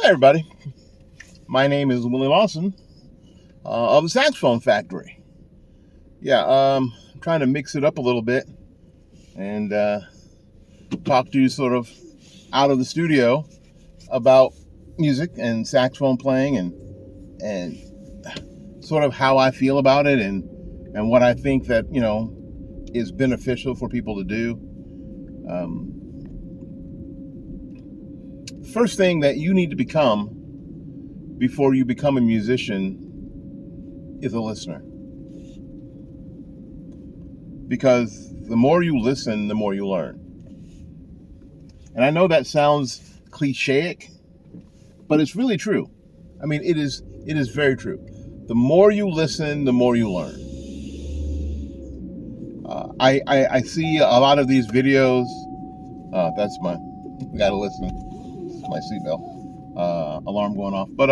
Hi, everybody. My name is Willie Lawson of the Saxophone Factory. I'm trying to mix it up a little bit and talk to you sort of out of the studio about music and saxophone playing and sort of how I feel about it and what I think that is beneficial for people to do. First thing that you need to become before you become a musician is a listener. Because the more you listen, the more you learn. And I know that sounds clichéic, but it's really true. I mean, it is very true. The more you listen, the more you learn. I see a lot of these videos. That's my, we gotta listen. It's my seatbelt alarm going off. But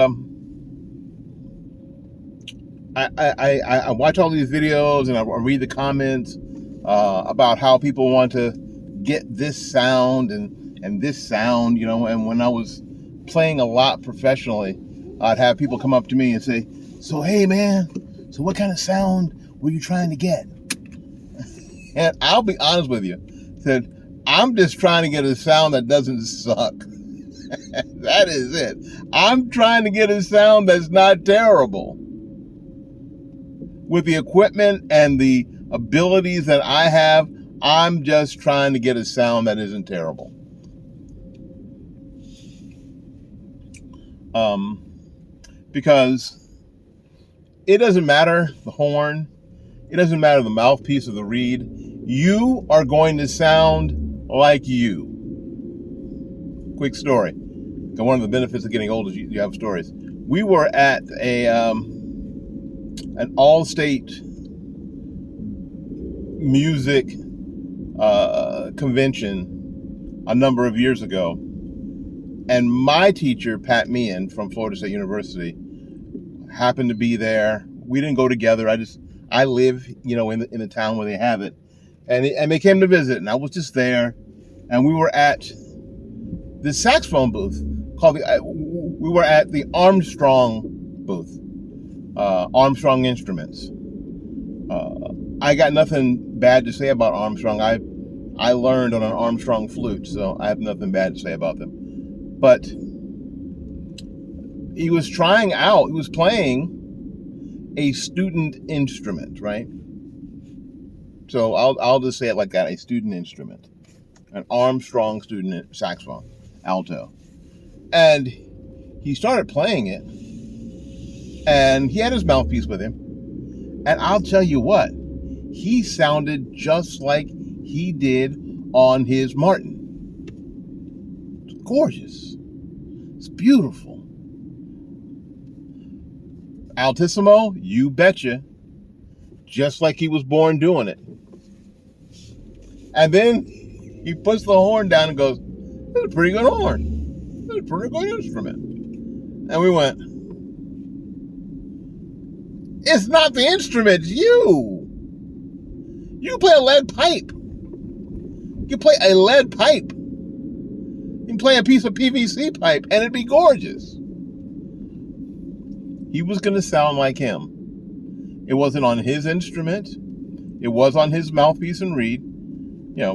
I watch all these videos and I read the comments about how people want to get this sound and this sound, and when I was playing a lot professionally, I'd have people come up to me and say, "So, hey man, so what kind of sound were you trying to get?" And I'll be honest with you, said, "I'm just trying to get a sound that doesn't suck." That is it. I'm trying to get a sound that's not terrible. With the equipment and the abilities that I have, I'm just trying to get a sound that isn't terrible. Because it doesn't matter the horn, it doesn't matter the mouthpiece or the reed. You are going to sound like you. Quick story. One of the benefits of getting old is you have stories. We were at an all-state music convention a number of years ago, and my teacher, Pat Meehan from Florida State University, happened to be there. We didn't go together. I live, in the town where they have it, and they came to visit, and I was just there, and we were at the saxophone booth we were at the Armstrong booth, Armstrong Instruments. I got nothing bad to say about Armstrong. I learned on an Armstrong flute, so I have nothing bad to say about them. But he was playing a student instrument, right? So I'll just say it like that, a student instrument. An Armstrong student saxophone, alto. And he started playing it, and he had his mouthpiece with him. And I'll tell you what, he sounded just like he did on his Martin. It's gorgeous. It's beautiful. Altissimo, you betcha. Just like he was born doing it. And then he puts the horn down and goes, "That's a pretty good horn. That's a pretty good instrument." And we went, "It's not the instrument, it's you. You play a lead pipe. You play a lead pipe. You can play a piece of PVC pipe and it'd be gorgeous." He was going to sound like him. It wasn't on his instrument. It was on his mouthpiece and reed,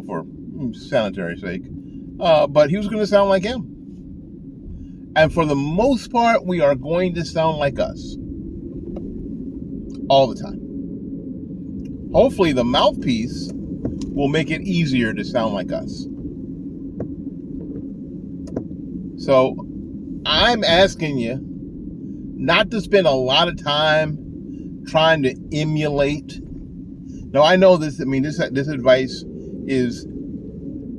for sanitary sake. But he was going to sound like him. And for the most part, we are going to sound like us. All the time. Hopefully the mouthpiece will make it easier to sound like us. So I'm asking you not to spend a lot of time trying to emulate. Now I know this advice is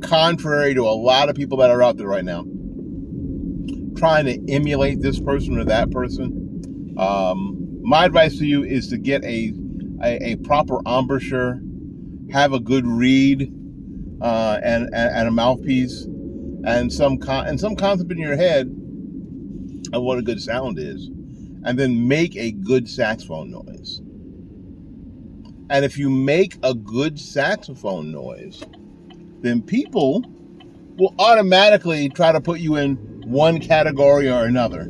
contrary to a lot of people that are out there right now, trying to emulate this person or that person. My advice to you is to get a proper embouchure, have a good reed, and a mouthpiece, and some concept in your head of what a good sound is, and then make a good saxophone noise. And if you make a good saxophone noise, then people will automatically try to put you in one category or another.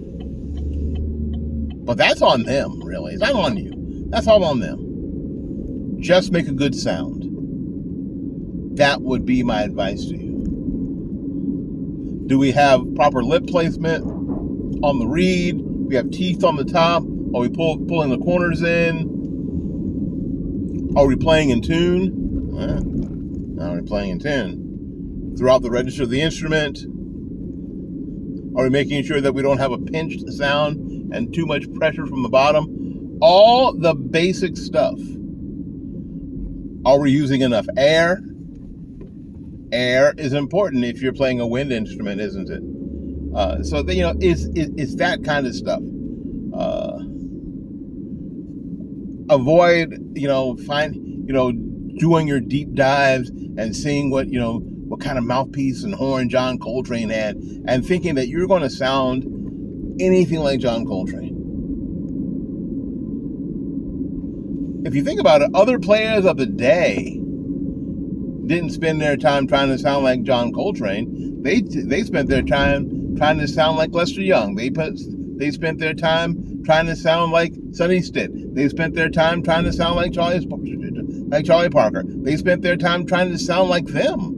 But that's on them, really. It's not on you. That's all on them. Just make a good sound. That would be my advice to you. Do we have proper lip placement on the reed? We have teeth on the top? Are we pulling the corners in? Are we playing in tune? Now we're playing in tune. Throughout the register of the instrument? Are we making sure that we don't have a pinched sound and too much pressure from the bottom? All the basic stuff. Are we using enough air? Air is important if you're playing a wind instrument, isn't it? So that, it's that kind of stuff. Avoid, doing your deep dives and seeing what kind of mouthpiece and horn John Coltrane had, and thinking that you're going to sound anything like John Coltrane. If you think about it, other players of the day didn't spend their time trying to sound like John Coltrane. They spent their time trying to sound like Lester Young. They spent their time trying to sound like Sonny Stitt. They spent their time trying to sound like Charlie Parker. They spent their time trying to sound like them.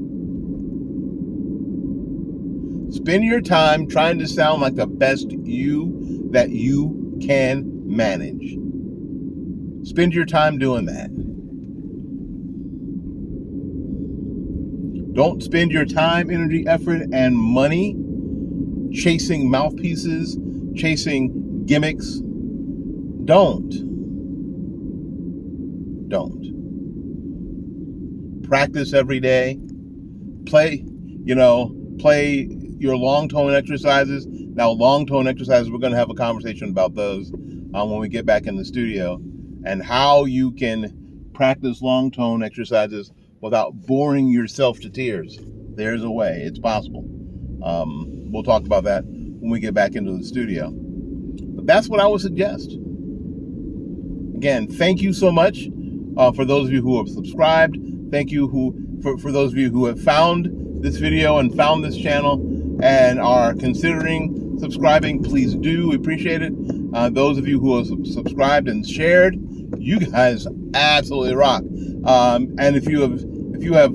Spend your time trying to sound like the best you that you can manage. Spend your time doing that. Don't spend your time, energy, effort, and money chasing mouthpieces, chasing gimmicks. Don't. Practice every day. Play your long tone exercises. Now, long tone exercises, we're going to have a conversation about those when we get back in the studio, and how you can practice long tone exercises without boring yourself to tears. There's a way. It's possible. We'll talk about that when we get back into the studio. But that's what I would suggest. Again, thank you so much for those of you who have subscribed. Thank you for those of you who have found this video and found this channel and are considering subscribing. Please do. We appreciate it. Those of you who have subscribed and shared, you guys absolutely rock. And if you have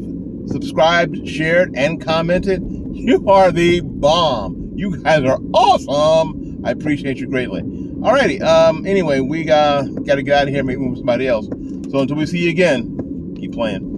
subscribed, shared, and commented, you are the bomb. You guys are awesome. I appreciate you greatly. Alrighty. Anyway, we got to get out of here and make room for somebody else. So until we see you again, keep playing.